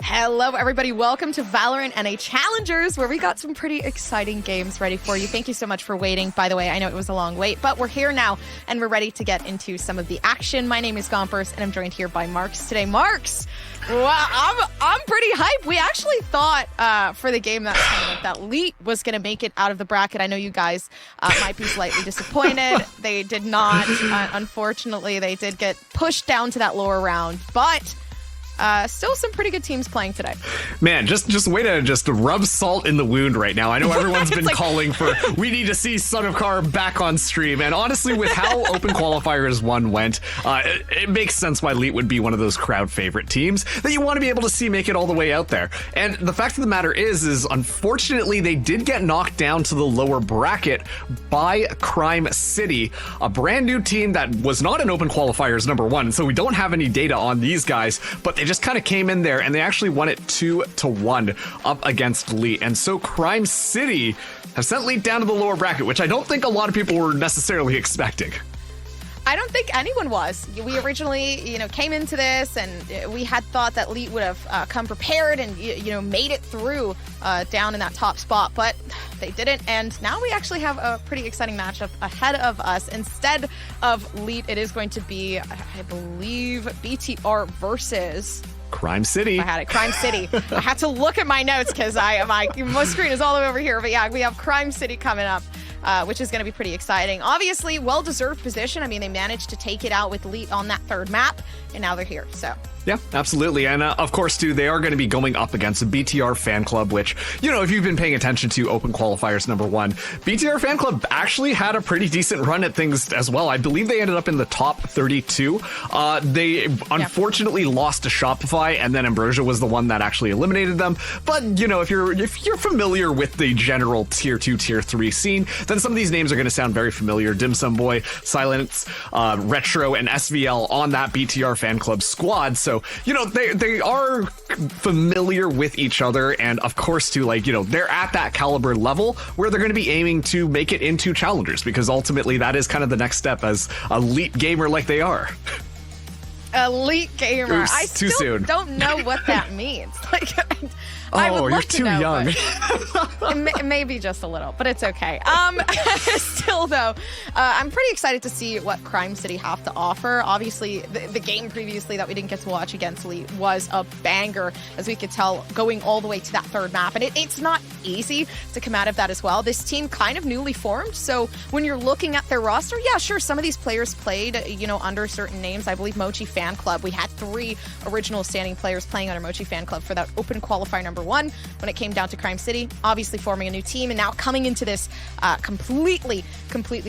Hello, everybody. Welcome to VALORANT NA Challengers, where we got some pretty exciting games ready for you. Thank you so much for waiting. By the way, I know it was a long wait, but we're here now, and we're ready to get into some of the action. My name is Gompers, and I'm joined here by Marks today. Marks, wow, I'm pretty hyped. We actually thought for the game that's coming up that Leet was going to make it out of the bracket. I know you guys might be slightly disappointed. They did not. Unfortunately, they did get pushed down to that lower round, but still some pretty good teams playing today. Man, just way to just rub salt in the wound right now. I know everyone's been calling for, we need to see Son of Car back on stream. And honestly, with how Open Qualifiers 1 went, it makes sense why Leet would be one of those crowd favorite teams that you want to be able to see make it all the way out there. And the fact of the matter is unfortunately, they did get knocked down to the lower bracket by Crime City, a brand new team that was not in Open Qualifiers #1. So we don't have any data on these guys, but they just kind of came in there and they actually won it 2-1 up against Leet. And so Crime City have sent Leet down to the lower bracket, which I don't think a lot of people were necessarily expecting. I don't think anyone was. We originally, came into this and we had thought that Leet would have come prepared and, made it through down in that top spot, but they didn't. And now we actually have a pretty exciting matchup ahead of us. Instead of Leet, it is going to be, I believe, BTR versus Crime City. I had it. Crime City. I had to look at my notes because my screen is all the way over here. But yeah, we have Crime City coming up. Which is going to be pretty exciting. Obviously, well-deserved position. I mean, they managed to take it out with Leet on that third map, and now they're here, so. Yeah, absolutely. And of course, too, they are going to be going up against a BTR fan club, which, if you've been paying attention to Open Qualifiers #1, BTR fan club actually had a pretty decent run at things as well. I believe they ended up in the top 32. They unfortunately lost to Shopify, and then Ambrosia was the one that actually eliminated them. But, if you're familiar with the general tier 2, tier 3 scene, then some of these names are going to sound very familiar. Dim Sum Boy, Silence, Retro, and SVL on that BTR fan club squad. So, they are familiar with each other. And of course, too, they're at that caliber level where they're going to be aiming to make it into challengers, because ultimately that is kind of the next step as a elite gamer like they are. Elite gamer. Oops, I still don't know what that means. I would love you're to too know, young. Maybe just a little, but it's okay. Still, though, I'm pretty excited to see what Crime City have to offer. Obviously, the game previously that we didn't get to watch against Leet was a banger, as we could tell, going all the way to that third map. And it's not easy to come out of that as well. This team kind of newly formed, so when you're looking at their roster, yeah, sure, some of these players played, under certain names. I believe Mochi Fan Club. We had 3 original standing players playing under Mochi Fan Club for that Open Qualifier #1 when it came down to Crime City, obviously forming a new team and now coming into this completely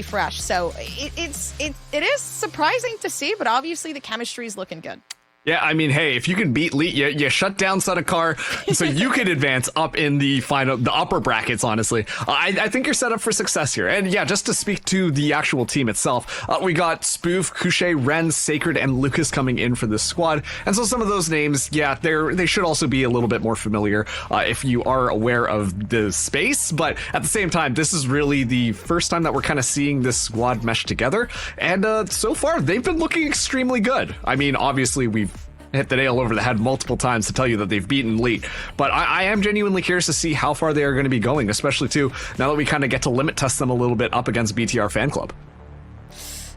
fresh. So it is surprising to see, but obviously the chemistry is looking good. Yeah, I mean, hey, if you can beat Leet, you shut down Son of Car so you can advance up in the upper brackets, honestly. I think you're set up for success here. And yeah, just to speak to the actual team itself, we got Spoof, Couché, Ren, Sacred, and Lucas coming in for this squad. And so some of those names, yeah, they should also be a little bit more familiar if you are aware of the space. But at the same time, this is really the first time that we're kind of seeing this squad mesh together. And so far, they've been looking extremely good. I mean, obviously, we've hit the nail over the head multiple times to tell you that they've beaten Leet, but I am genuinely curious to see how far they are going to be going, especially too now that we kind of get to limit test them a little bit up against BTR fan club.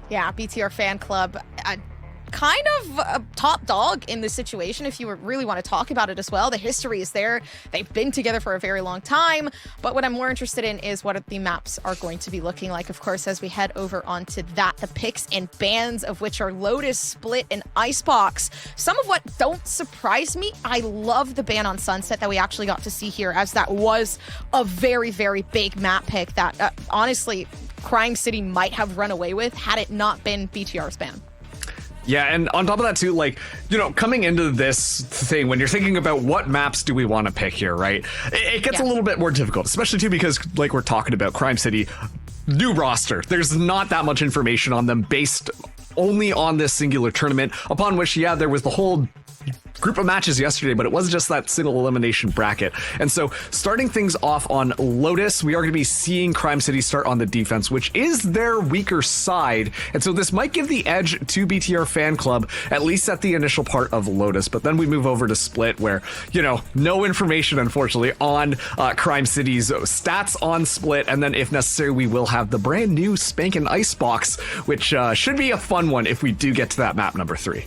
Yeah, BTR fan club, kind of a top dog in this situation if you really want to talk about it as well. The history is there. They've been together for a very long time, but what I'm more interested in is what the maps are going to be looking like, of course, as we head over onto that. The picks and bans of which are Lotus, Split, and Icebox. Some of what don't surprise me, I love the ban on Sunset that we actually got to see here, as that was a very, very big map pick that honestly Crime City might have run away with had it not been BTR's ban. Yeah, and on top of that too, coming into this thing, when you're thinking about what maps do we want to pick here, right? It gets a little bit more difficult, especially too because, like we're talking about, Crime City, new roster. There's not that much information on them based only on this singular tournament, upon which, yeah, there was the whole group of matches yesterday, but it wasn't just that single elimination bracket. And so starting things off on Lotus, we are going to be seeing Crime City start on the defense, which is their weaker side. And so this might give the edge to BTR Fan Club, at least at the initial part of Lotus. But then we move over to Split, where, you know, no information, unfortunately, on Crime City's stats on Split. And then if necessary, we will have the brand new Spankin' Icebox, which should be a fun one if we do get to that map number 3.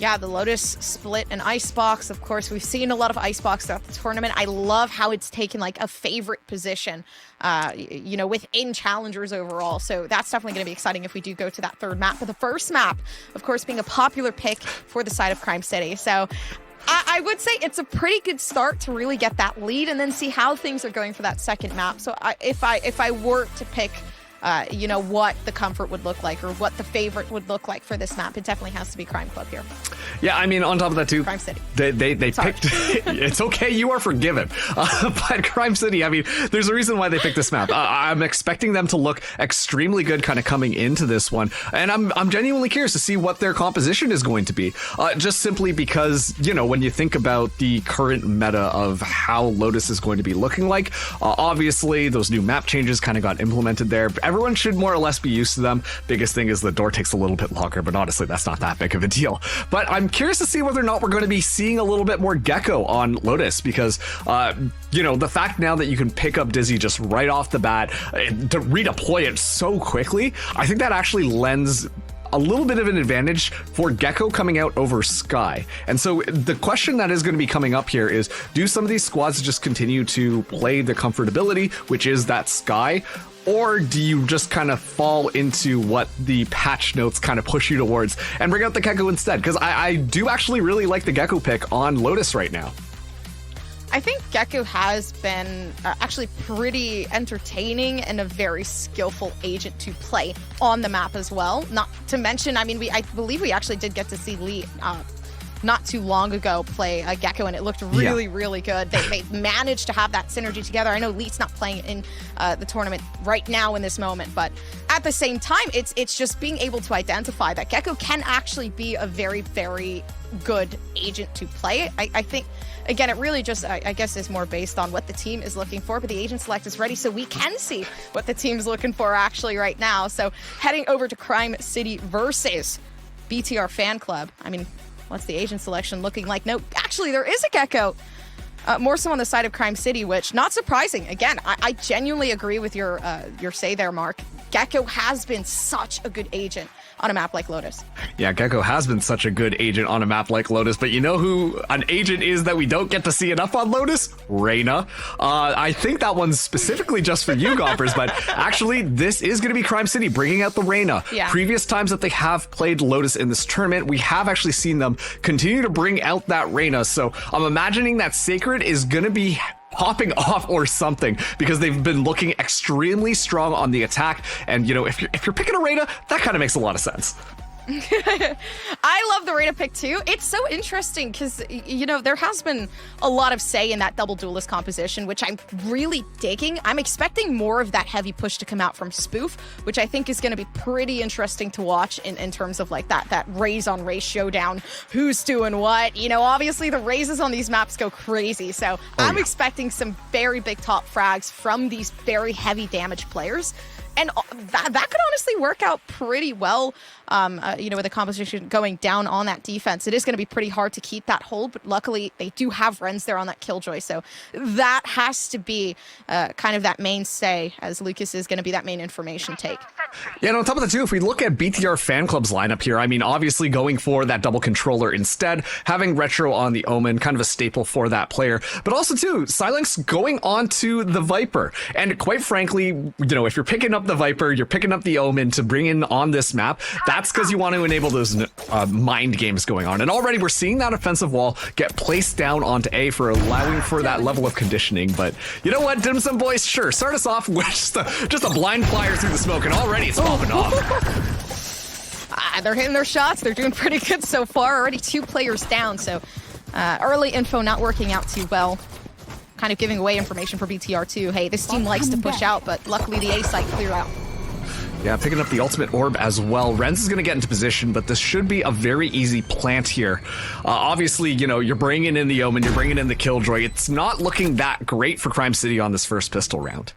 Yeah, the Lotus, Split, and Icebox. Of course, we've seen a lot of Icebox throughout the tournament. I love how it's taken like a favorite position, you know, within Challengers overall. So that's definitely going to be exciting if we do go to that third map. But the first map, of course, being a popular pick for the side of Crime City. So I would say it's a pretty good start to really get that lead and then see how things are going for that second map. So if I were to pick you know, what the comfort would look like or what the favorite would look like for this map, it definitely has to be Crime Club here. Yeah, I mean, on top of that too, Crime City. They picked. It's okay, you are forgiven. But Crime City, I mean, there's a reason why they picked this map. I'm expecting them to look extremely good, kind of coming into this one, and I'm genuinely curious to see what their composition is going to be. Just simply because, you know, when you think about the current meta of how Lotus is going to be looking like, obviously those new map changes kind of got implemented there. Everyone should more or less be used to them. Biggest thing is the door takes a little bit longer, but honestly, that's not that big of a deal. But I'm curious to see whether or not we're going to be seeing a little bit more Gecko on Lotus, because, you know, the fact now that you can pick up Dizzy just right off the bat, to redeploy it so quickly, I think that actually lends a little bit of an advantage for Gecko coming out over Sky. And so the question that is going to be coming up here is, do some of these squads just continue to play the comfortability, which is that Sky, or do you just kind of fall into what the patch notes kind of push you towards and bring out the Gecko instead? Because I do actually really like the Gecko pick on Lotus right now. I think Gecko has been actually pretty entertaining and a very skillful agent to play on the map as well. Not to mention, I mean, I believe we actually did get to see Lee not too long ago play Gecko, and it looked really, really good. They managed to have that synergy together. I know Leet's not playing in the tournament right now in this moment, but at the same time, it's just being able to identify that Gecko can actually be a very, very good agent to play. I think, again, it really just, I guess, is more based on what the team is looking for, but the agent select is ready, so we can see what the team's looking for actually right now. So heading over to Crime City versus BTR Fan Club. I mean, what's the agent selection looking like? No, actually, there is a Gecko. More so on the side of Crime City, which, not surprising. Again, I genuinely agree with your say there, Mark. Gecko has been such a good agent on a map like Lotus. Yeah, Gecko has been such a good agent on a map like Lotus, but you know who an agent is that we don't get to see enough on Lotus? Reyna. I think that one's specifically just for you, Gompers, but actually this is going to be Crime City bringing out the Reyna. Yeah. Previous times that they have played Lotus in this tournament, we have actually seen them continue to bring out that Reyna, so I'm imagining that Sacred is going to be popping off or something, because they've been looking extremely strong on the attack, and you know, if you're picking a Reyna, that kind of makes a lot of sense. I love the Reyna pick too. It's so interesting because, you know, there has been a lot of say in that double duelist composition, which I'm really digging. I'm expecting more of that heavy push to come out from Spoof, which I think is going to be pretty interesting to watch in terms of like that raise on raise showdown. Who's doing what? You know, obviously the raises on these maps go crazy. So I'm expecting some very big top frags from these very heavy damage players. And that could honestly work out pretty well, you know, with the composition going down on that defense. It is going to be pretty hard to keep that hold, but luckily they do have Rens there on that Killjoy. So that has to be kind of that mainstay, as Lucas is going to be that main information take. Yeah, and on top of that too, if we look at BTR Fan Club's lineup here, I mean, obviously going for that double controller instead, having Retro on the Omen, kind of a staple for that player, but also too, Silence going on to the Viper. And quite frankly, you know, if you're picking up the Viper, you're picking up the Omen to bring in on this map, that's because you want to enable those mind games going on. And already we're seeing that offensive wall get placed down onto A for allowing for that level of conditioning. But you know what, Dim Sum Boys, sure, start us off with just a blind flyer through the smoke, and already it's popping off. They're hitting their shots. They're doing pretty good so far. Already 2 players down, so early info not working out too well. Kind of giving away information for BTR too. Hey, this team likes to push out, but luckily the A site cleared out. Yeah, picking up the ultimate orb as well. Renz is going to get into position, but this should be a very easy plant here. Obviously, you know, you're bringing in the Omen, you're bringing in the Killjoy. It's not looking that great for Crime City on this first pistol round.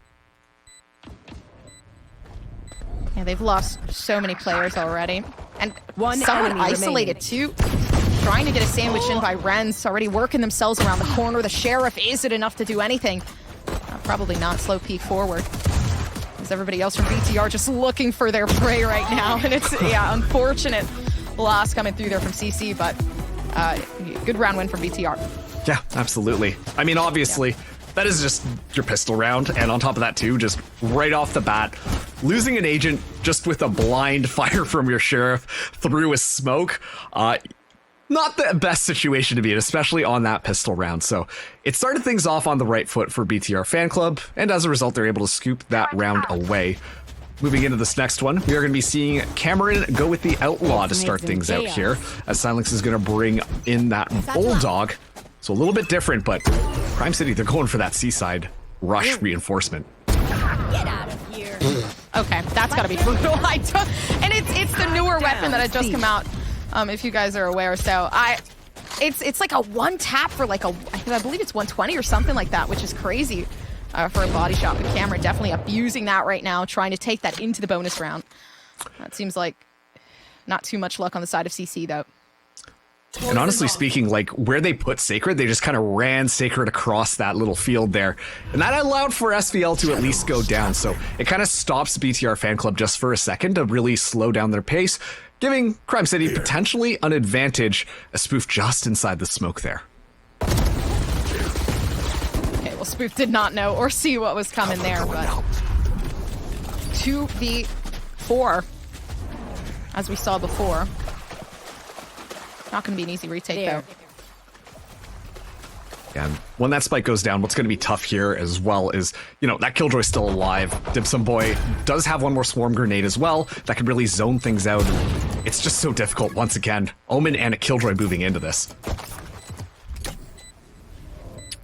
Yeah, they've lost so many players already. And someone isolated too. Trying to get a sandwich in by Renz, already working themselves around the corner. The Sheriff, is it enough to do anything? Probably not. Slow peek forward. As everybody else from BTR just looking for their prey right now. And it's, yeah, unfortunate loss coming through there from CC, but good round win from BTR. Yeah, absolutely. I mean, obviously, that is just your pistol round. And on top of that, too, just right off the bat, losing an agent just with a blind fire from your Sheriff through a smoke. Not the best situation to be in, especially on that pistol round. So it started things off on the right foot for BTR Fan Club, and as a result, they're able to scoop that round away. Moving into this next one, we are going to be seeing Cameron go with the Outlaw to start things out here, as Silence is going to bring in that Bulldog. So a little bit different, but Crime City, they're going for that Seaside Rush reinforcement. Get out of here. Okay, that's got to be brutal. And it's the newer weapon that had just come out. If you guys are aware, so it's like a one tap for like I believe it's 120 or something like that, which is crazy for a body shot. But Cameron definitely abusing that right now, trying to take that into the bonus round. That seems like not too much luck on the side of CC though. And honestly speaking, like where they put Sacred, they just kind of ran Sacred across that little field there. And that allowed for SVL to at least go down. So it kind of stops BTR Fan Club just for a second to really slow down their pace, giving Crime City potentially an advantage, a Spoof just inside the smoke there. Okay, well, Spoof did not know or see what was coming there, but 2v4, as we saw before. Not going to be an easy retake, though. And when that spike goes down, what's going to be tough here as well is, you know, that Killjoy's still alive. Dim Sum Boy does have one more Swarm Grenade as well that could really zone things out. It's just so difficult, once again. Omen and a Killjoy moving into this.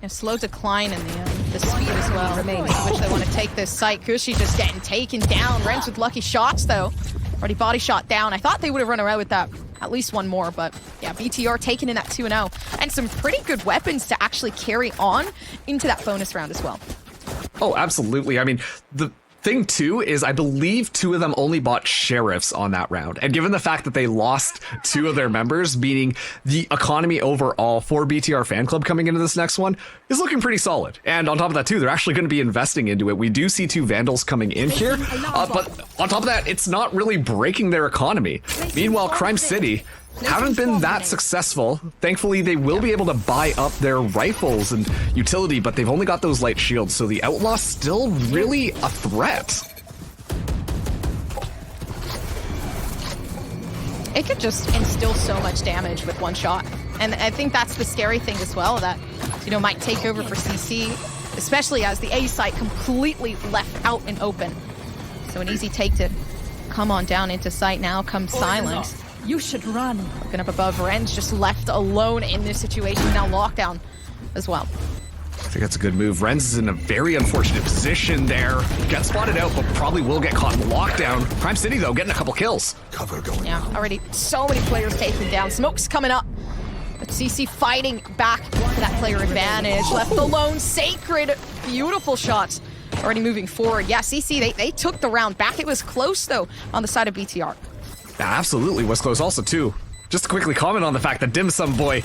A slow decline in the speed as well, which they want to take this site. Kushi just getting taken down. Renz with lucky shots, though. Already body shot down. I thought they would have run away with that. At least one more, but yeah, BTR taking in that 2-0. And some pretty good weapons to actually carry on into that bonus round as well. Oh, absolutely. I mean, the thing too is I believe 2 of them only bought Sheriffs on that round. And given the fact that they lost 2 of their members, meaning the economy overall for BTR Fan Club coming into this next one is looking pretty solid. And on top of that too, they're actually going to be investing into it. We do see 2 Vandals coming in here, but on top of that, it's not really breaking their economy. Meanwhile, Crime City haven't been that successful. Thankfully, they will be able to buy up their rifles and utility, but they've only got those light shields, so the Outlaw's still really a threat. It could just instill so much damage with one shot. And I think that's the scary thing as well, that, you know, might take over for CC, especially as the A site completely left out and open. So an easy take to come on down into sight. Now comes Silence. You should run. Looking up above, Renz just left alone in this situation. Now lockdown as well. I think that's a good move. Renz is in a very unfortunate position there. Gets spotted out, but probably will get caught in lockdown. Crime City, though, getting a couple kills. Cover going Yeah, on. already so many players taken down. Smoke's coming up. But CC fighting back for that player advantage. Left alone, Sacred. Beautiful shots. Already moving forward. Yeah, CC, they took the round back. It was close, though, on the side of BTR. Yeah, absolutely was close also, too. Just to quickly comment on the fact that Dim Sum Boy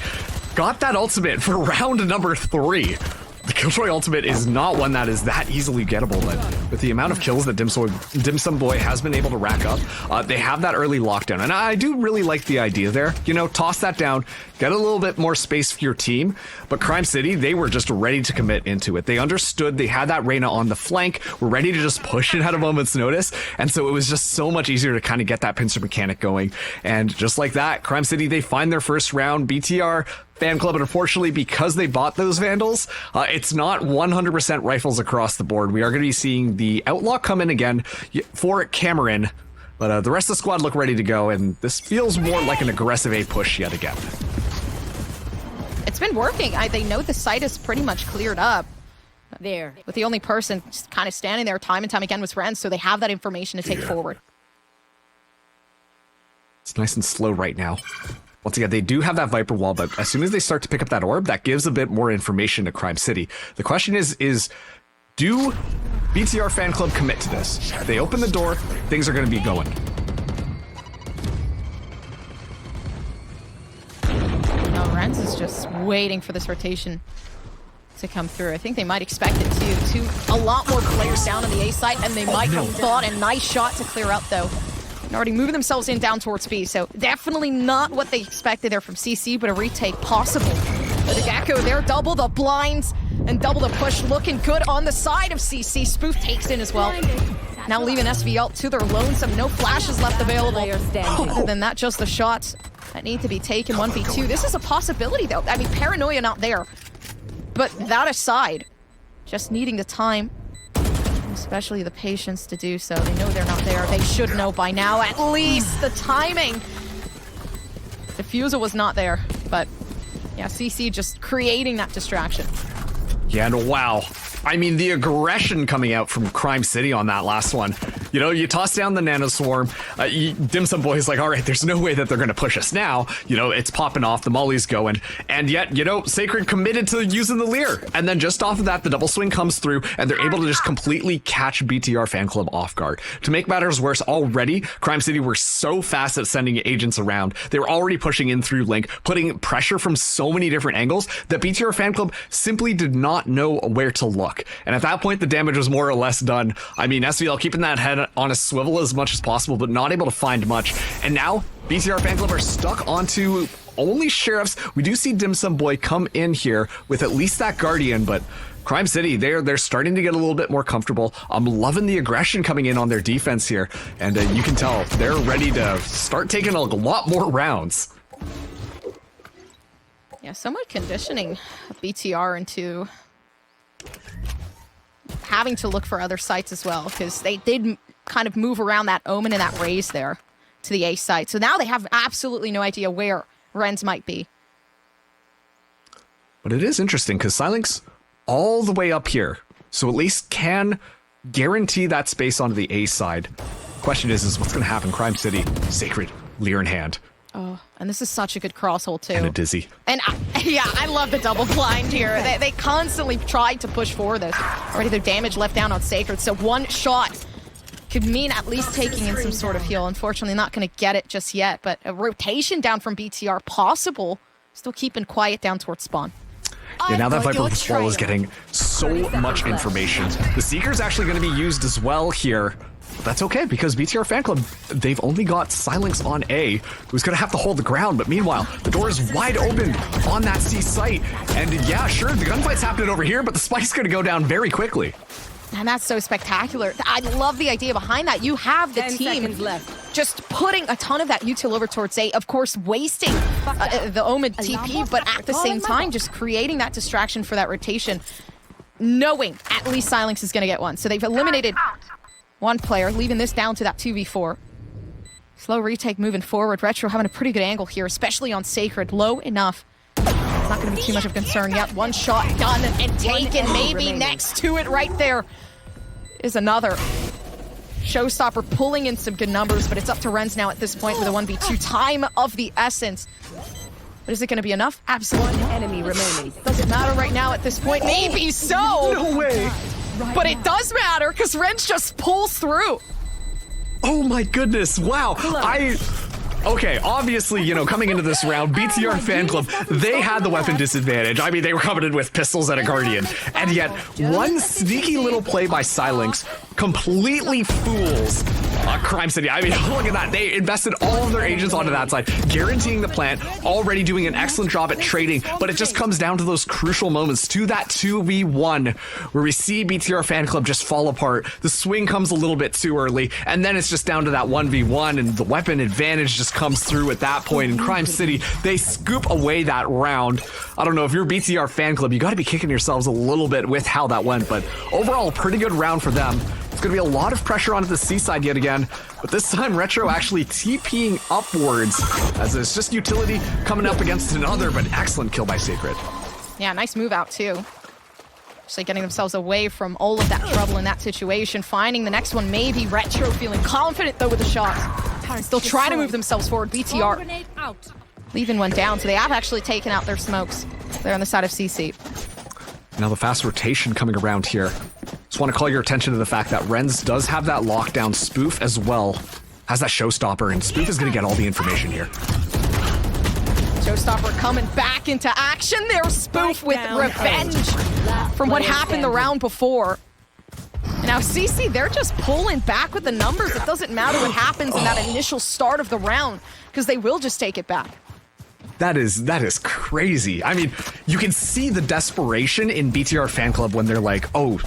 got that ultimate for round number 3. The Killjoy ultimate is not one that is that easily gettable, but with the amount of kills that Dim Sum Boy has been able to rack up, they have that early lockdown. And I do really like the idea there. You know, toss that down, get a little bit more space for your team. But Crime City, they were just ready to commit into it. They understood they had that Reyna on the flank, were ready to just push it at a moment's notice. And so it was just so much easier to kind of get that pincer mechanic going. And just like that, Crime City, they find their first round. BTR Fan Club, and unfortunately, because they bought those Vandals, it's not 100% rifles across the board. We are going to be seeing the Outlaw come in again for Cameron, but the rest of the squad look ready to go, and this feels more like an aggressive A push yet again. It's been working. They know the site is pretty much cleared up. There. But the only person just kind of standing there time and time again was Renz, so they have that information to take forward. It's nice and slow right now. Once again, they do have that Viper wall, but as soon as they start to pick up that orb, that gives a bit more information to Crime City. The question is do BTR Fan Club commit to this? If they open the door, things are going to be going. No, Renz is just waiting for this rotation to come through. I think they might expect it to. A lot more players down on the A side, and they might have thought a nice shot to clear out, though. And already moving themselves in down towards B, so definitely not what they expected there from CC, but a retake possible. But the Gecko there, double the blinds and double the push, looking good on the side of CC. Spoof takes in as well. Now leaving SVL to their lonesome, no flashes left available. Other than that, just the shots that need to be taken 1v2. This is a possibility, though. I mean, paranoia not there. But that aside, just needing the time, especially the patience to do so. They know they're not there. They should know by now, at least. The timing. Diffusal was not there, but yeah, CC just creating that distraction. Yeah, and wow. I mean, the aggression coming out from Crime City on that last one. You know, you toss down the Nano Swarm. Dim Sum Boy's like, all right, there's no way that they're going to push us now. You know, it's popping off, the Molly's going. And yet, you know, Sacred committed to using the Leer. And then just off of that, the double swing comes through, and they're able to just completely catch BTR Fan Club off guard. To make matters worse, already, Crime City were so fast at sending agents around. They were already pushing in through Link, putting pressure from so many different angles that BTR Fan Club simply did not know where to look. And at that point, the damage was more or less done. I mean, SVL keeping that head on a swivel as much as possible, but not able to find much. And now, BTR Fan Club are stuck onto only Sheriffs. We do see Dim Sum Boy come in here with at least that Guardian, but Crime City, they're starting to get a little bit more comfortable. I'm loving the aggression coming in on their defense here. And you can tell they're ready to start taking a lot more rounds. Yeah, somewhat conditioning BTR into having to look for other sites as well, because they did kind of move around that Omen and that Raze there to the A site. So now they have absolutely no idea where Renz might be. But it is interesting because Silence all the way up here, so at least can guarantee that space onto the A side. Question is what's going to happen? Crime City, Sacred, Leer in hand. Oh, and this is such a good cross hold too. And a Dizzy. And yeah, I love the double blind here. They constantly tried to push for this. Already their damage left down on Sacred, so one shot could mean at least taking in some sort of heal. Unfortunately, not going to get it just yet, but a rotation down from BTR possible. Still keeping quiet down towards spawn. Yeah, now that Viper Wall is getting so much information. The Seeker's actually going to be used as well here. But that's okay, because BTR Fan Club, they've only got Silence on A, who's going to have to hold the ground. But meanwhile, the door is wide open on that C site. And yeah, sure, the gunfight's happening over here, but the spike's going to go down very quickly. And that's so spectacular. I love the idea behind that. You have the team left. just putting a ton of that util over towards A, of course, wasting the Omen TP, but at the same time, just creating that distraction for that rotation, knowing at least Silence is going to get one. So they've eliminated one player, leaving this down to that 2v4. Slow retake moving forward. Retro having a pretty good angle here, especially on Sacred. Low enough. It's not going to be too much of a concern yet. One shot done and taken. Maybe next to it right there is another. Showstopper pulling in some good numbers, but it's up to Renz now at this point with a 1v2. Time of the essence. But is it going to be enough? Absolutely. One enemy remaining. Doesn't matter right now at this point. Maybe so. No way. But it does matter because Renz just pulls through. Oh my goodness, wow. Okay, obviously, you know, coming into this round, BTR Fan Club, they had the weapon disadvantage. I mean, they were coming in with pistols and a Guardian. And yet, one sneaky little play by Silence completely fools Crime City. I mean, look at that. They invested all of their agents onto that side, guaranteeing the plant, already doing an excellent job at trading, but it just comes down to those crucial moments, to that 2v1, where we see BTR Fan Club just fall apart. The swing comes a little bit too early, and then it's just down to that 1v1, and the weapon advantage just comes through at that point. In Crime City, they scoop away that round. I don't know, if you're BTR Fan Club, you got to be kicking yourselves a little bit with how that went, but overall, a pretty good round for them. It's going to be a lot of pressure onto the C side yet again, but this time Retro actually TPing upwards, as it's just utility coming up against another, but excellent kill by Sacred. Yeah, nice move out too. Actually getting themselves away from all of that trouble in that situation. Finding the next one, maybe Retro feeling confident though with the shot. Still trying to move themselves forward. BTR. Grenade out. Levin went down, so they have actually taken out their smokes. They're on the side of CC. Now the fast rotation coming around here. Just want to call your attention to the fact that Renz does have that lockdown. Spoof as well has that showstopper, and Spoof is going to get all the information here. Showstopper coming back into action. There's Spoof with revenge from what happened the round before. And now CC, they're just pulling back with the numbers. It doesn't matter what happens in that initial start of the round, because they will just take it back. That is crazy. I mean, you can see the desperation in BTR fan club when they're like, oh,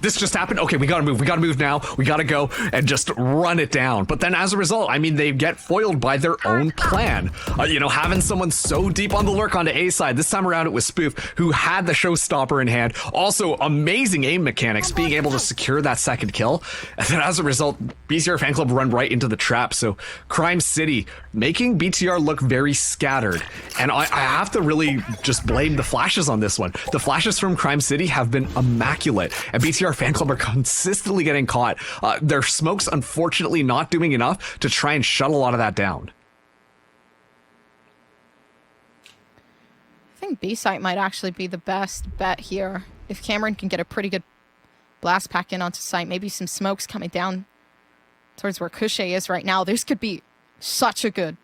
this just happened. Okay, we gotta move now. We gotta go and just run it down. But then as a result, I mean, they get foiled by their own plan. You know, having someone so deep on the lurk onto A side. This time around it was Spoof, who had the showstopper in hand. Also, amazing aim mechanics, being able to secure that second kill. And then as a result, BTR fan club run right into the trap. So Crime City making BTR look very scattered. And I have to really just blame the flashes on this one. The flashes from Crime City have been immaculate. And BTR fan club are consistently getting caught. Their smokes, unfortunately, not doing enough to try and shut a lot of that down. I think B site might actually be the best bet here. If Cameron can get a pretty good blast pack in onto site, maybe some smokes coming down towards where Cushay is right now. This could be such a good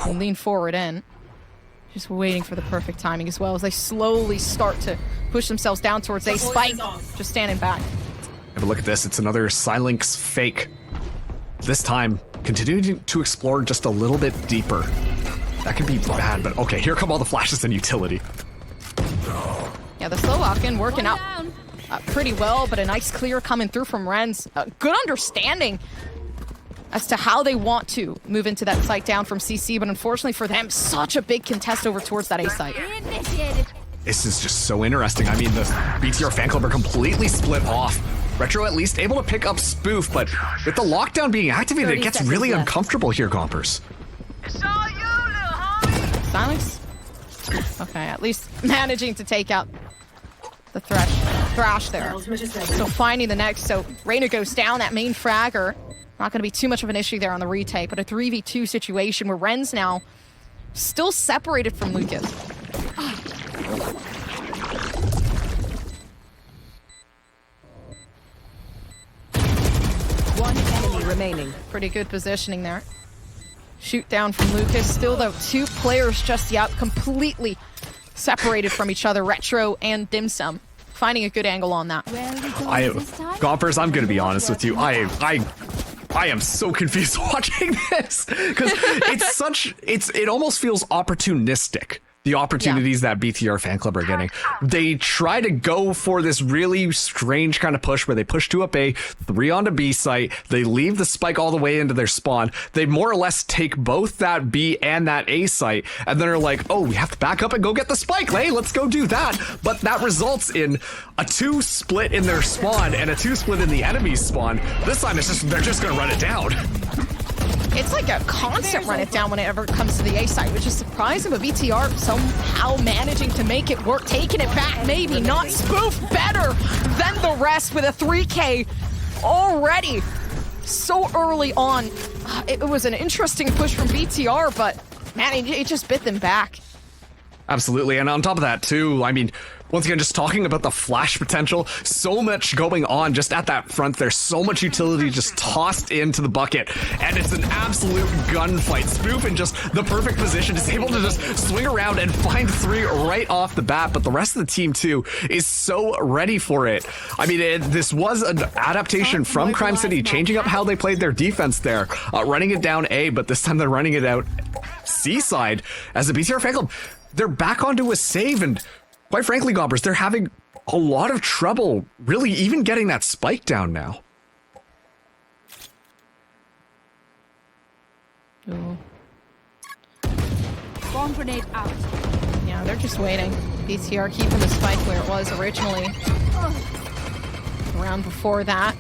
lean forward in. Just waiting for the perfect timing as well as they slowly start to push themselves down towards a spike. Just standing back. Have a look at this. It's another Silinx fake. This time, continuing to explore just a little bit deeper. That could be bad, but okay, here come all the flashes and utility. Yeah, the slow walk-in working out pretty well, but a nice clear coming through from Renz. Good understanding as to how they want to move into that site down from CC, but unfortunately for them, such a big contest over towards that A site. This is just so interesting. I mean, the BTR fan club are completely split off. Retro at least able to pick up Spoof, but with the lockdown being activated, it gets really uncomfortable here, Gompers. Silence? Okay, at least managing to take out the Thrash there. So finding the next, so Reyna goes down, that main fragger. Not going to be too much of an issue there on the retake, but a 3v2 situation where Ren's now still separated from Lucas. One enemy remaining. Pretty good positioning there. Shoot down from Lucas. Still, though, two players just yet completely separated from each other, Retro and Dim Sum. Finding a good angle on that. Gompers, I'm going to be honest with you. I am so confused watching this because it almost feels opportunistic. The opportunities that BTR fan club are getting. They try to go for this really strange kind of push where they push 2 up A, 3 onto B site. They leave the spike all the way into their spawn. They more or less take both that B and that A site, and then are like, oh, we have to back up and go get the spike. Hey, let's go do that. But that results in a 2 split in their spawn and a 2 split in the enemy's spawn. This time they're just gonna run it down. It's like a constant run it down whenever it comes to the A side, which is surprising, but BTR somehow managing to make it work, taking it back, maybe not. Spoof better than the rest with a 3K already so early on. It was an interesting push from BTR, but man, it just bit them back. Absolutely, and on top of that too, I mean, once again, just talking about the flash potential, so much going on just at that front. There's so much utility just tossed into the bucket, and it's an absolute gunfight. Spoof in just the perfect position is able to just swing around and find 3 right off the bat, but the rest of the team too is so ready for it. I mean, this was an adaptation from Crime City, changing up how they played their defense there, running it down A, but this time they're running it out C side as the BTR fan club. They're back onto a save, and quite frankly, Gobbers, they're having a lot of trouble really even getting that spike down now. Ooh. Bomb grenade out. Yeah, they're just waiting. BTR keeping the spike where it was originally. Around before that.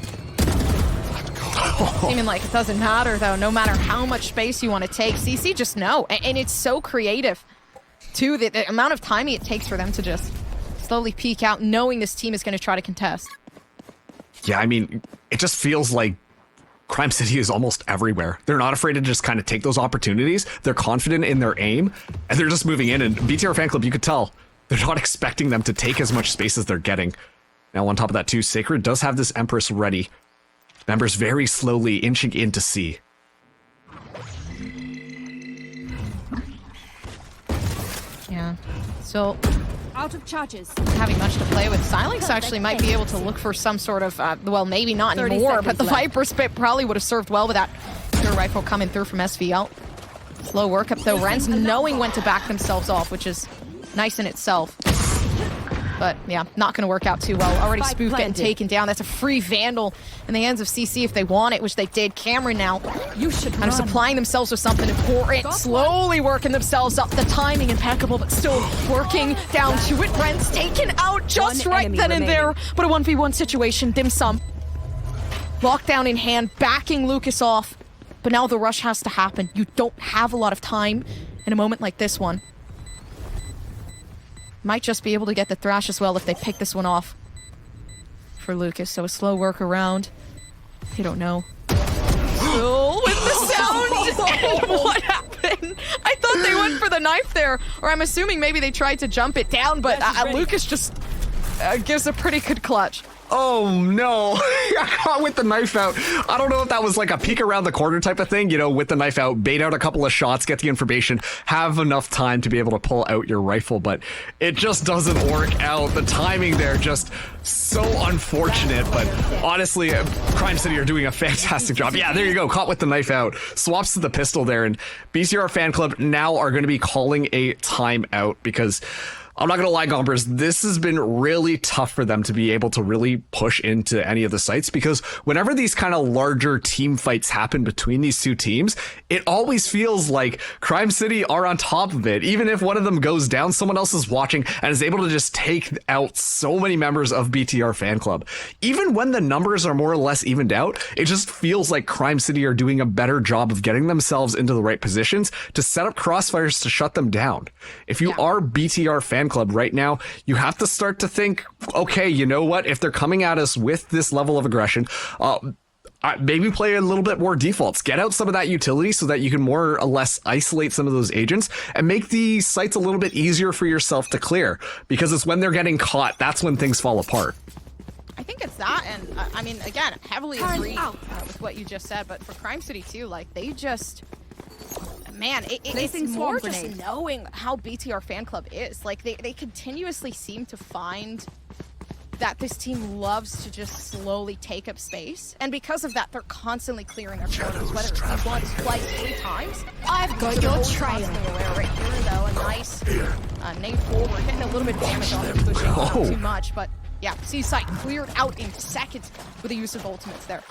Seeming like it doesn't matter, though, no matter how much space you want to take. CC just know, and it's so creative. Too, the amount of time it takes for them to just slowly peek out, knowing this team is going to try to contest. Yeah, I mean, it just feels like Crime City is almost everywhere. They're not afraid to just kind of take those opportunities. They're confident in their aim, and they're just moving in. And BTR Fan Club, you could tell, they're not expecting them to take as much space as they're getting. Now, on top of that, too, Sacred does have this Empress ready. Members very slowly inching in to C. Yeah. So Out of charges. having much to play with. Silence actually might be able to look for some sort of, well, maybe not 30 anymore, but seconds the left. Viper Spit probably would have served well with that pure rifle coming through from SVL. Slow workup though. Rens knowing when to back themselves off, which is nice in itself. But yeah, not going to work out too well. Already Spike Spoof getting planted. taken down. That's a free Vandal in the hands of CC if they want it, which they did. Cameron now You should kind of run. supplying themselves with something important. Got Slowly working themselves up. The timing impeccable, but still working down to it. Ren's taken out just One right enemy then and there. remaining. But a 1v1 situation. Dim Sum. Lockdown in hand, backing Lucas off. But now the rush has to happen. You don't have a lot of time in a moment like this one. Might just be able to get the Thrash as well if they pick this one off for Lucas. So a slow work around. They don't know. Still with the sound. And what happened? I thought they went for the knife there. Or I'm assuming maybe they tried to jump it down, but Lucas just gives a pretty good clutch. Oh no, I caught with the knife out. I don't know if that was like a peek around the corner type of thing, you know, with the knife out, bait out a couple of shots, get the information, have enough time to be able to pull out your rifle, but it just doesn't work out. The timing there just so unfortunate, but honestly, Crime City are doing a fantastic job. Yeah, there you go, caught with the knife out, swaps to the pistol there, and BTR Fan Club now are going to be calling a timeout because I'm not going to lie, Gompers, this has been really tough for them to be able to really push into any of the sites because whenever these kind of larger team fights happen between these two teams, it always feels like Crime City are on top of it. Even if one of them goes down, someone else is watching and is able to just take out so many members of BTR Fan Club. Even when the numbers are more or less evened out, it just feels like Crime City are doing a better job of getting themselves into the right positions to set up crossfires to shut them down. If you are BTR Fan Club right now, you have to start to think, okay, you know what? If they're coming at us with this level of aggression, maybe play a little bit more defaults. Get out some of that utility so that you can more or less isolate some of those agents and make the sites a little bit easier for yourself to clear. Because it's when they're getting caught, that's when things fall apart. I think it's that, and I mean, again, heavily agree with what you just said, but for Crime City too, like, they just... Man, it's Placing more swamp just grenade. knowing how BTR Fan Club is. Like, they continuously seem to find that this team loves to just slowly take up space. And because of that, they're constantly clearing their corners, whether it's once, twice, 3 times. I've got your trail. Right here, though, a nice nade forward, getting a little bit of damage on the pushing, not too much, but yeah, C-Site cleared out in seconds with the use of ultimates there.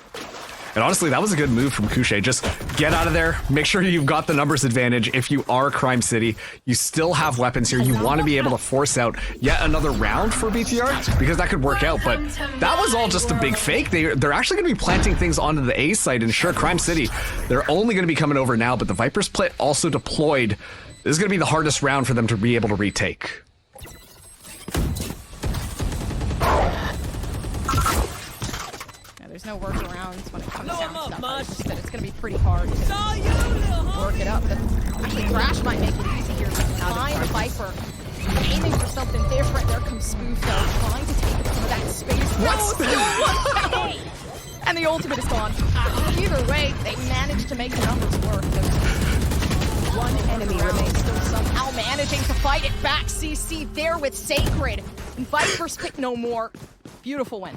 And honestly, that was a good move from Couché. Just get out of there. Make sure you've got the numbers advantage. If you are Crime City, you still have weapons here. You want to be able to force out yet another round for BTR because that could work out. But that was all just a big fake. They're actually going to be planting things onto the A site. And sure, Crime City, they're only going to be coming over now. But the Viper Split also deployed. This is going to be the hardest round for them to be able to retake. There's no workarounds when it comes down to stuff. It's just that it's going to be pretty hard to work it up. But actually, Thrash might make it easy here. Find Viper, aiming for something different. There comes Spoof, though, trying to take up some of that space. No, still 1 down! And the ultimate is gone. Either way, they managed to make the numbers work. One enemy remains, still somehow managing to fight it back. CC there with Sacred. And Viper Spit no more. Beautiful win.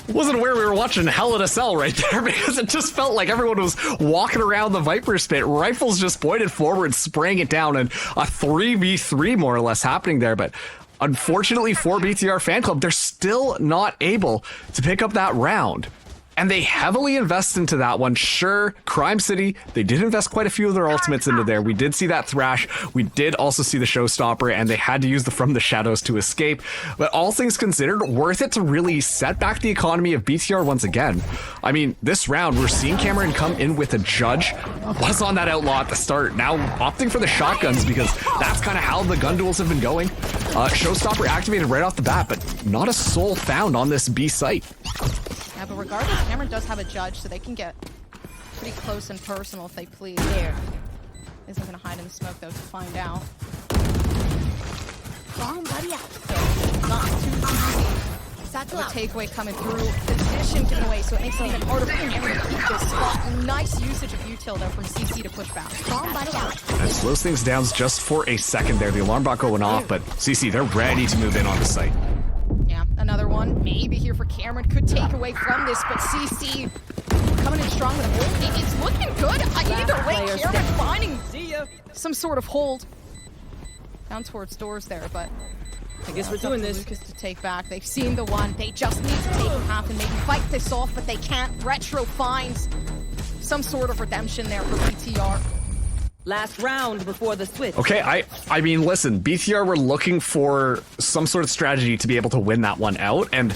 Wasn't aware we were watching Hell in a Cell right there because it just felt like everyone was walking around the Viper Spit. Rifles just pointed forward, spraying it down, and a 3v3 more or less happening there. But unfortunately for BTR Fan Club, they're still not able to pick up that round. And they heavily invest into that one. Sure, Crime City, they did invest quite a few of their ultimates into there. We did see that Thrash. We did also see the Showstopper, and they had to use the From the Shadows to escape. But all things considered, worth it to really set back the economy of BTR once again. I mean, this round, we're seeing Cameron come in with a Judge. Was on that Outlaw at the start. Now opting for the shotguns because that's kind of how the gun duels have been going. Showstopper activated right off the bat, but not a soul found on this B site. Yeah, but regardless, Cameron does have a judge, so they can get pretty close and personal if they please. There. Isn't gonna hide in the smoke though to find out. Bomb buddy out. So not too easy. Satchel The out. takeaway coming through. Position given away, so it makes it even harder for Cameron to keep this spot. Nice usage of util though from CC to push back. Bomb buddy out. That slows things down just for a second there. The alarm bot going off, but CC, they're ready to move in on the site. Yeah, another one maybe here for Cameron. Could take away from this, but CC coming in strong with a hold. It's looking good. Either way, Cameron finding some sort of hold. Down towards doors there, but I guess we're doing this. Lucas to take back. They've seen the one. They just need to take half and maybe fight this off, but they can't. Retro finds some sort of redemption there for BTR. Last round before the switch. Okay, I mean, listen, BTR were looking for some sort of strategy to be able to win that one out, and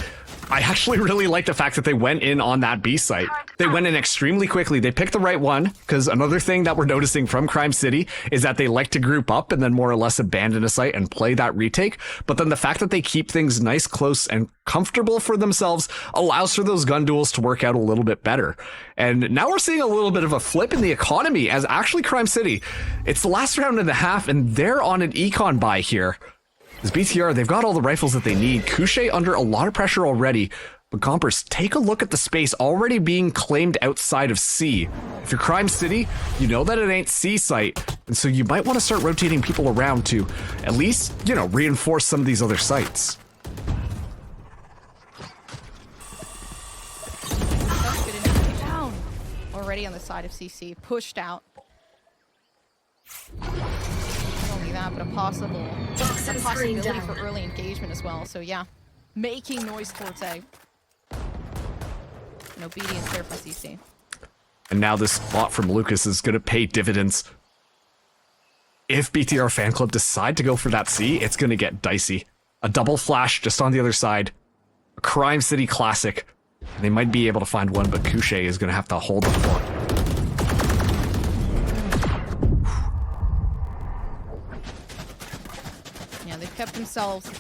I actually really like the fact that they went in on that B site. They went in extremely quickly. They picked the right one, because another thing that we're noticing from Crime City is that they like to group up and then more or less abandon a site and play that retake. But then the fact that they keep things nice, close, and comfortable for themselves allows for those gun duels to work out a little bit better. And now we're seeing a little bit of a flip in the economy as actually Crime City, it's the last round and a half, and they're on an econ buy here. As BTR, they've got all the rifles that they need. Couché under a lot of pressure already. But Gompers, take a look at the space already being claimed outside of C. If you're Crime City, you know that it ain't C site. And so you might want to start rotating people around to at least, you know, reinforce some of these other sites. Down. Already on the side of CC. Pushed out. Not only that, but a possibility for early engagement as well. So yeah, making noise towards A. And obedience there for CC. And now this spot from Lucas is going to pay dividends. If BTR Fan Club decide to go for that C, it's going to get dicey. A double flash just on the other side. A Crime City classic. And they might be able to find one, but Couché is going to have to hold the fort. They've kept themselves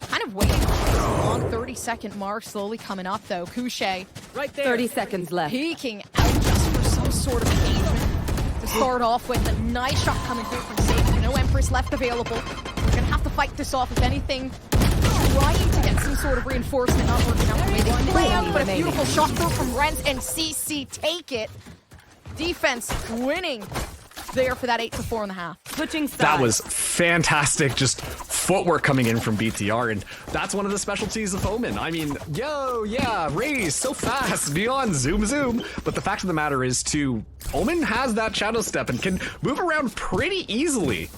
kind of waiting for this long 30-second mark, slowly coming up though. Couché Right there. 30 seconds left. peeking out just for some sort of engagement to start off with. A nice shot coming through from Sage. No Empress left available. We're gonna have to fight this off, if anything. Trying to get some sort of reinforcement, not working out the way they planned, but a beautiful shot through from Renz, and CC take it. Defense winning there for that 8-4.5. Switching sides. That was fantastic, just footwork coming in from BTR, and that's one of the specialties of Omen. I mean, Raze, so fast, beyond zoom. But the fact of the matter is, too, Omen has that shadow step and can move around pretty easily.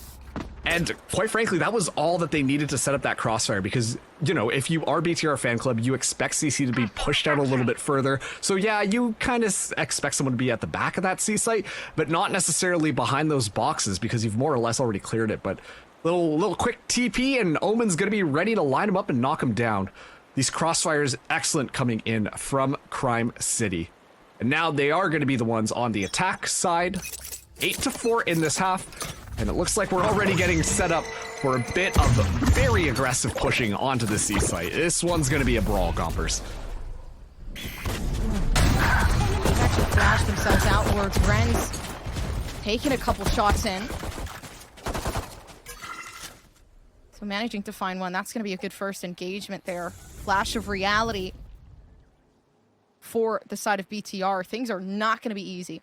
And quite frankly, that was all that they needed to set up that crossfire, because, you know, if you are BTR Fan Club, you expect CC to be pushed out a little bit further. So yeah, you kind of expect someone to be at the back of that C site, but not necessarily behind those boxes, because you've more or less already cleared it. But little quick TP, and Omen's going to be ready to line him up and knock him down. These crossfires, excellent coming in from Crime City. And now they are going to be the ones on the attack side. 8-4 in this half. And it looks like we're already getting set up for a bit of very aggressive pushing onto the C site. This one's going to be a brawl, Gompers. They've actually flashed themselves outwards. Ren's taking a couple shots in. So managing to find one. That's going to be a good first engagement there. Flash of reality for the side of BTR. Things are not going to be easy.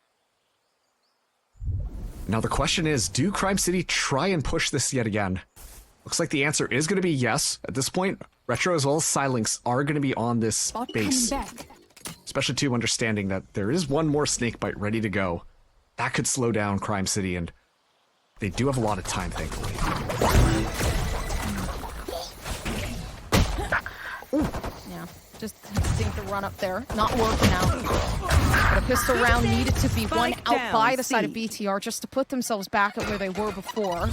Now the question is, do Crime City try and push this yet again? Looks like the answer is going to be yes. At this point, Retro as well as Silence are going to be on this base. Especially too, understanding that there is one more snakebite ready to go. That could slow down Crime City, and they do have a lot of time, thankfully. Yeah, just seemed to run up there. Not working out. But a pistol round needed to be one out by the side of BTR just to put themselves back at where they were before.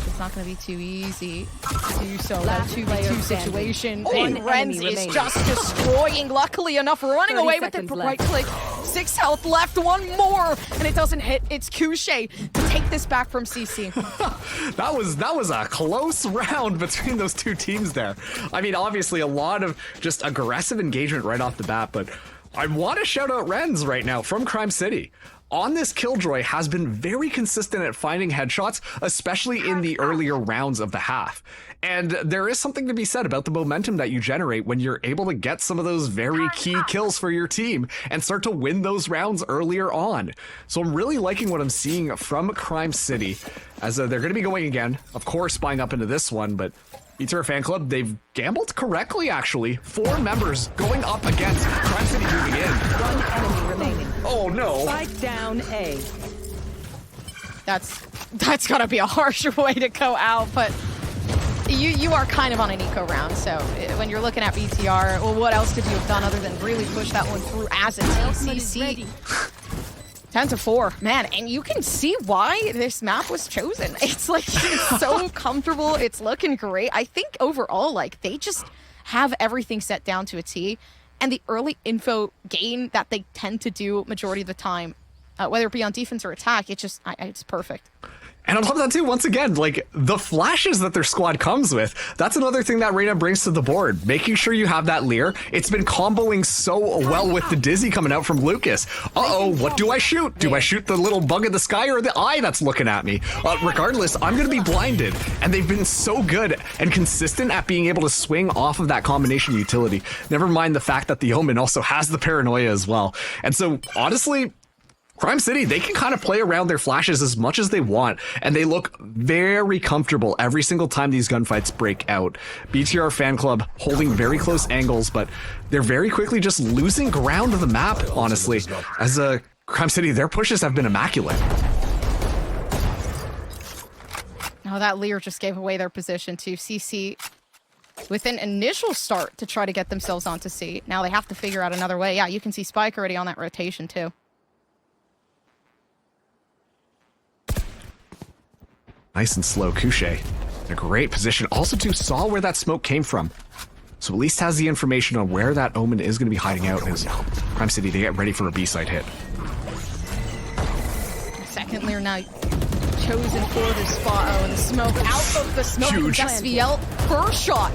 It's not going to be too easy to do so. That 2v2 situation. And Renz is just destroying, luckily enough, running away with it. Right click. 6 health left. One more. And it doesn't hit. It's Couché to take this this back from CC. That was a close round between those two teams there. I mean, obviously a lot of just aggressive engagement right off the bat, but I want to shout out Renz right now from Crime City. On this Killjoy has been very consistent at finding headshots, especially in the earlier rounds of the half. And there is something to be said about the momentum that you generate when you're able to get some of those very key kills for your team and start to win those rounds earlier on. So I'm really liking what I'm seeing from Crime City, as they're going to be going again, of course, buying up into this one, but BTR Fan Club, they've gambled correctly, actually. 4 members going up against Crime City moving in. One enemy remaining. Oh, no. Spike down A. That's gotta be a harsher way to go out, but you are kind of on an eco round, so when you're looking at BTR, well, what else could you have done other than really push that one through as a TCC? 10-4, man, and you can see why this map was chosen. It's like, it's so comfortable, it's looking great. I think overall, like, they just have everything set down to a T, and the early info gain that they tend to do majority of the time, whether it be on defense or attack, it's perfect. And on top of that too, once again, like the flashes that their squad comes with, that's another thing that Reyna brings to the board. Making sure you have that Lear. It's been comboing so well with the Dizzy coming out from Lucas. Uh-oh, what do I shoot? Do I shoot the little bug in the sky or the eye that's looking at me? Regardless, I'm going to be blinded. And they've been so good and consistent at being able to swing off of that combination utility. Never mind the fact that the Omen also has the paranoia as well. And so, honestly, Crime City, they can kind of play around their flashes as much as they want, and they look very comfortable every single time these gunfights break out. BTR Fan Club holding very close angles, but they're very quickly just losing ground of the map, honestly. As Crime City, their pushes have been immaculate. Oh, that Lear just gave away their position to CC with an initial start to try to get themselves onto C. Now they have to figure out another way. Yeah, you can see Spike already on that rotation, too. Nice and slow. Couché in a great position. Also, too, saw where that smoke came from. So at least has the information on where that Omen is going to be hiding out as Crime City, they get ready for a B-side hit. Second Lear now chosen for the spot. Oh, and the smoke out of the smoke. Huge. SVL, first shot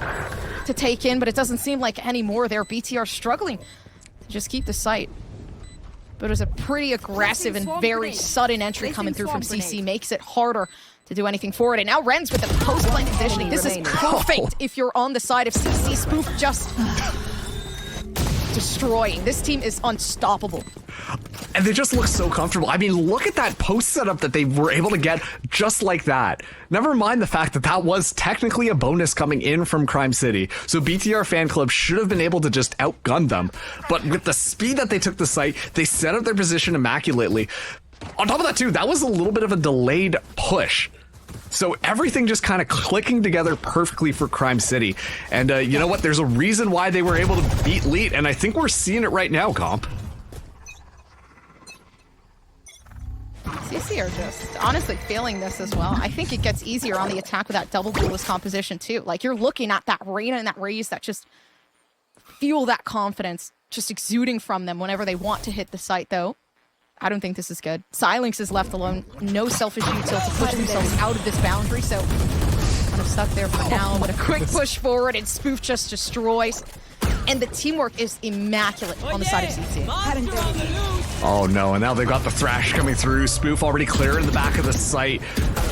to take in, but it doesn't seem like any more there. BTR struggling to just keep the sight. But it was a pretty aggressive and very sudden entry coming through from CC. Makes it harder to do anything for it. And now Renz with the post-plant conditioning. This is perfect if you're on the side of CC. Spoof just destroying. This team is unstoppable. And they just look so comfortable. I mean, look at that post setup that they were able to get just like that. Never mind the fact that that was technically a bonus coming in from Crime City. So BTR Fan Club should have been able to just outgun them. But with the speed that they took the site, they set up their position immaculately. On top of that too, that was a little bit of a delayed push. So everything just kind of clicking together perfectly for Crime City. And you know what? There's a reason why they were able to beat Leet, and I think we're seeing it right now, Comp. CC are just honestly feeling this as well. I think it gets easier on the attack with that double duelist composition too. Like, you're looking at that Reyna and that Raze that just feel that confidence just exuding from them whenever they want to hit the site, though. I don't think this is good. Silence is left alone. No selfish util to push themselves out of this boundary, so kind of stuck there for now. But a quick push forward and Spoof just destroys. And the teamwork is immaculate on the side of CC. Oh no, and now they've got the Thrash coming through. Spoof already clear in the back of the site.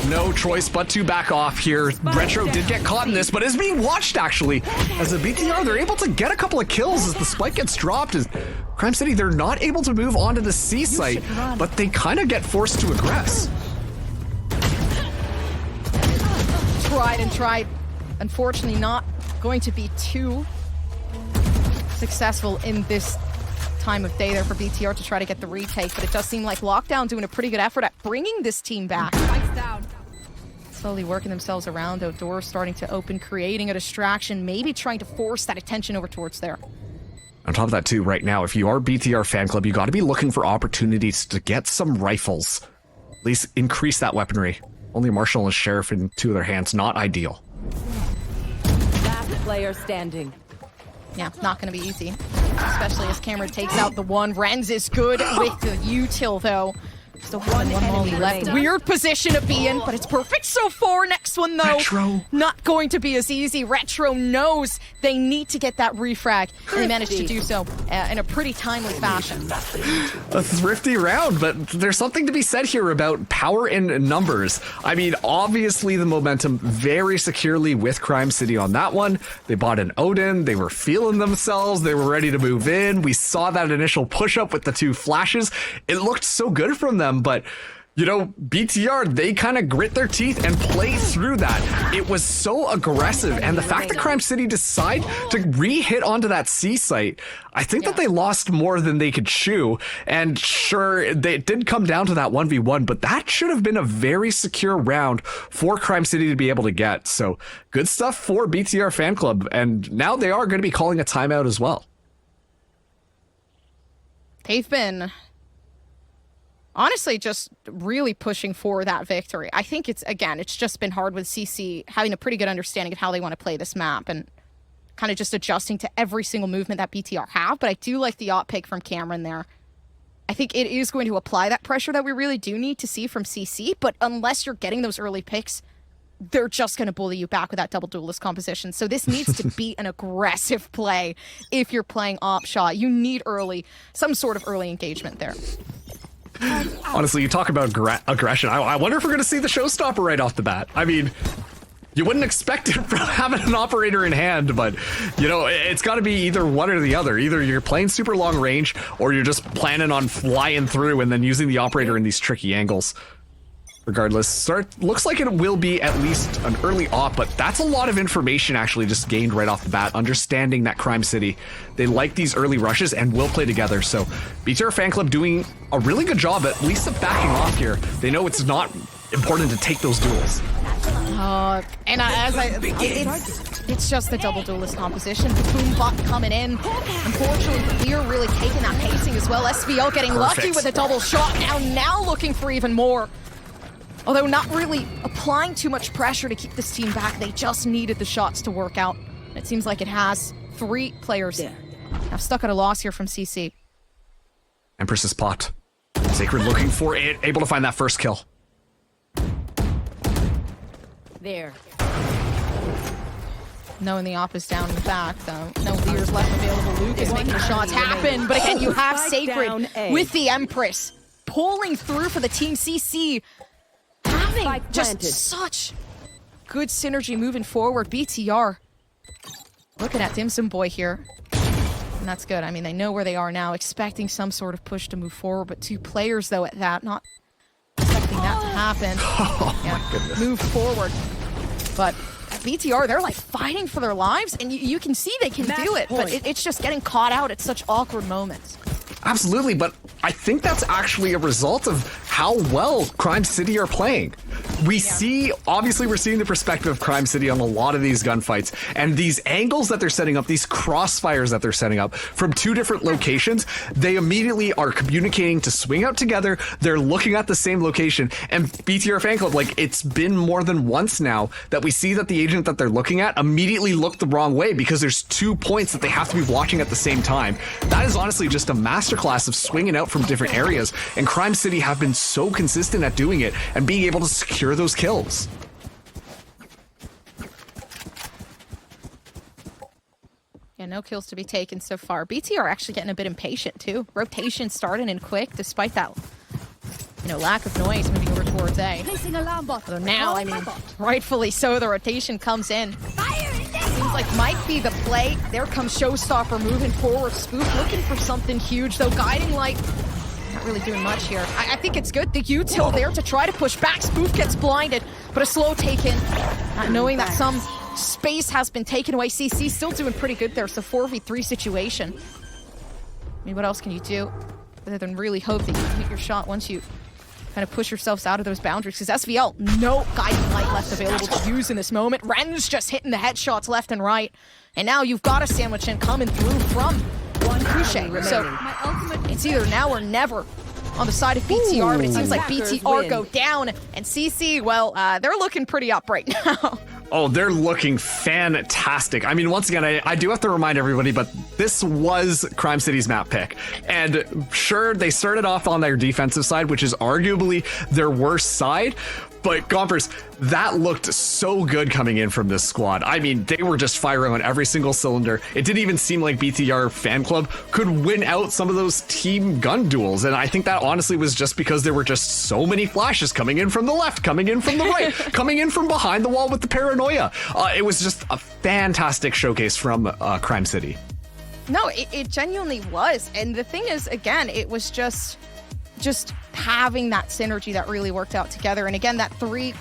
No choice but to back off here. Retro did get caught in this, but is being watched actually. As a BTR, they're able to get a couple of kills as the spike gets dropped. As Crime City, they're not able to move onto the C site, but they kind of get forced to aggress. Tried and tried. Unfortunately, not going to be too successful in this time of day there for BTR to try to get the retake, but it does seem like Lockdown doing a pretty good effort at bringing this team back. Slowly working themselves around, though. Doors starting to open, creating a distraction, maybe trying to force that attention over towards there. On top of that too, right now, if you are BTR Fan Club, you got to be looking for opportunities to get some rifles. At least increase that weaponry. Only Marshall and Sheriff in two of their hands, not ideal. Last player standing. Yeah, not going to be easy, especially as Cameron takes out the one. Renz is good with the util, though. Still one molly left. remaining. Weird position to be in, but it's perfect so far. Next one, though. Retro. Not going to be as easy. Retro knows they need to get that refrag, and they managed to do so in a pretty timely fashion. A thrifty round, but there's something to be said here about power in numbers. I mean, obviously the momentum very securely with Crime City on that one. They bought an Odin. They were feeling themselves. They were ready to move in. We saw that initial push-up with the 2 flashes. It looked so good from them. But, you know, BTR, they kind of grit their teeth and play through that. It was so aggressive. And the fact that Crime City decide to re-hit onto that C site, I think that they lost more than they could chew. And sure, it did come down to that 1v1, but that should have been a very secure round for Crime City to be able to get. So good stuff for BTR Fan Club. And now they are going to be calling a timeout as well. They've been honestly just really pushing for that victory. I think it's just been hard with CC having a pretty good understanding of how they want to play this map and kind of just adjusting to every single movement that BTR have. But I do like the op pick from Cameron there. I think it is going to apply that pressure that we really do need to see from CC, but unless you're getting those early picks, they're just going to bully you back with that double duelist composition. So this needs to be an aggressive play if you're playing op shot. You need some sort of early engagement there. Honestly, you talk about aggression. I wonder if we're going to see the showstopper right off the bat. I mean, you wouldn't expect it from having an operator in hand, but, you know, it's got to be either one or the other. Either you're playing super long range, or you're just planning on flying through and then using the operator in these tricky angles. Regardless, looks like it will be at least an early op, but that's a lot of information actually just gained right off the bat, understanding that Crime City, they like these early rushes and will play together. So BTR Fan Club doing a really good job, at least of backing off here. They know it's not important to take those duels. It's just the double duelist composition. The boom bot coming in. Unfortunately, we're really taking that pacing as well. SVL getting lucky with a double shot. Now looking for even more. Although not really applying too much pressure to keep this team back. They just needed the shots to work out. It seems like it has. 3 players have stuck at a loss here from CC. Empress's pot. Sacred looking for it, able to find that first kill. There. Knowing the op is down in the back, though. No Lear's left available. Luke is making the shots happen. But again, you have Sacred with the Empress pulling through for the team CC. Having just such good synergy moving forward. BTR looking at Dim Sum Boy here. And that's good. I mean, they know where they are now, expecting some sort of push to move forward. But 2 players, though, at that, not expecting that to happen. Oh, my goodness. Move forward. But BTR, they're like fighting for their lives, and you can see they can do it, but it's just getting caught out at such awkward moments. Absolutely, but I think that's actually a result of how well Crime City are playing. We're seeing the perspective of Crime City on a lot of these gunfights, and these angles that they're setting up, these crossfires that they're setting up from 2 different locations, they immediately are communicating to swing out together. They're looking at the same location, and BTR Fan Club, like, it's been more than once now that we see that the agent that they're looking at immediately looked the wrong way because there's 2 points that they have to be watching at the same time. That is honestly just a masterclass of swinging out from different areas, and Crime City have been so consistent at doing it and being able to secure those kills. Yeah, no kills to be taken so far. BTR actually getting a bit impatient too. Rotation starting in quick despite that, lack of noise moving over towards A. Placing alarm bot. Although now, I mean, rightfully so, the rotation comes in. Seems like might be the play. There comes Showstopper moving forward. Spoof looking for something huge, though. Guiding Light not really doing much here. I think it's good. The util there to try to push back. Spoof gets blinded, but a slow take in. Not knowing that some space has been taken away. CC still doing pretty good there. So 4v3 situation. I mean, what else can you do other than really hope that you can hit your shot once you kind of push yourselves out of those boundaries? Because SVL, no Guiding Light left available to use in this moment. Ren's just hitting the headshots left and right. And now you've got a sandwich in coming through from Couché. So it's either now or never on the side of BTR, but it seems like BTR go down. And CC, well, they're looking pretty up right now. Oh, they're looking fantastic. I mean, once again, I do have to remind everybody, but this was Crime City's map pick. And sure, they started off on their defensive side, which is arguably their worst side. But Gompers, that looked so good coming in from this squad. I mean, they were just firing on every single cylinder. It didn't even seem like BTR fan club could win out some of those team gun duels. And I think that honestly was just because there were just so many flashes coming in from the left, coming in from the right, coming in from behind the wall with the paranoia. It was just a fantastic showcase from Crime City. No, it genuinely was. And the thing is, again, it was just having that synergy that really worked out together. And again, that three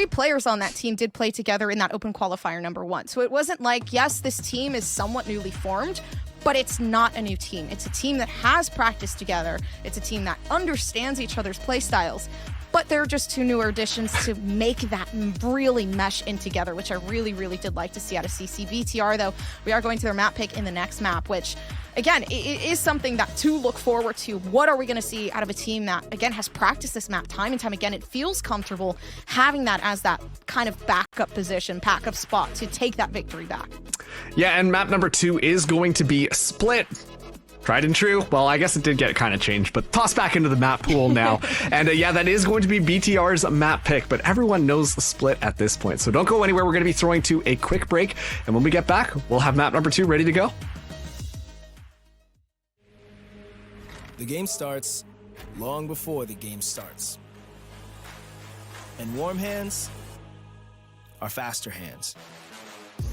players on that team did play together in that Open Qualifier #1. So it wasn't like, yes, this team is somewhat newly formed, but it's not a new team. It's a team that has practiced together. It's a team that understands each other's play styles. But they're just two newer additions to make that really mesh in together, which I really, really did like to see out of CC. BTR, though, we are going to their map pick in the next map, which, again, it is something that to look forward to. What are we going to see out of a team that, again, has practiced this map time and time again? It feels comfortable having that as that kind of backup position, backup spot to take that victory back. Yeah, and map number 2 is going to be Split. Tried and true. Well, I guess it did get kind of changed, but tossed back into the map pool now. And yeah, that is going to be BTR's map pick, but everyone knows the Split at this point. So don't go anywhere. We're going to be throwing to a quick break. And when we get back, we'll have map number 2 ready to go. The game starts long before the game starts. And warm hands are faster hands.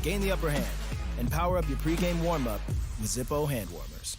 Gain the upper hand and power up your pregame warm-up with Zippo hand warmers.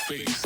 Peace.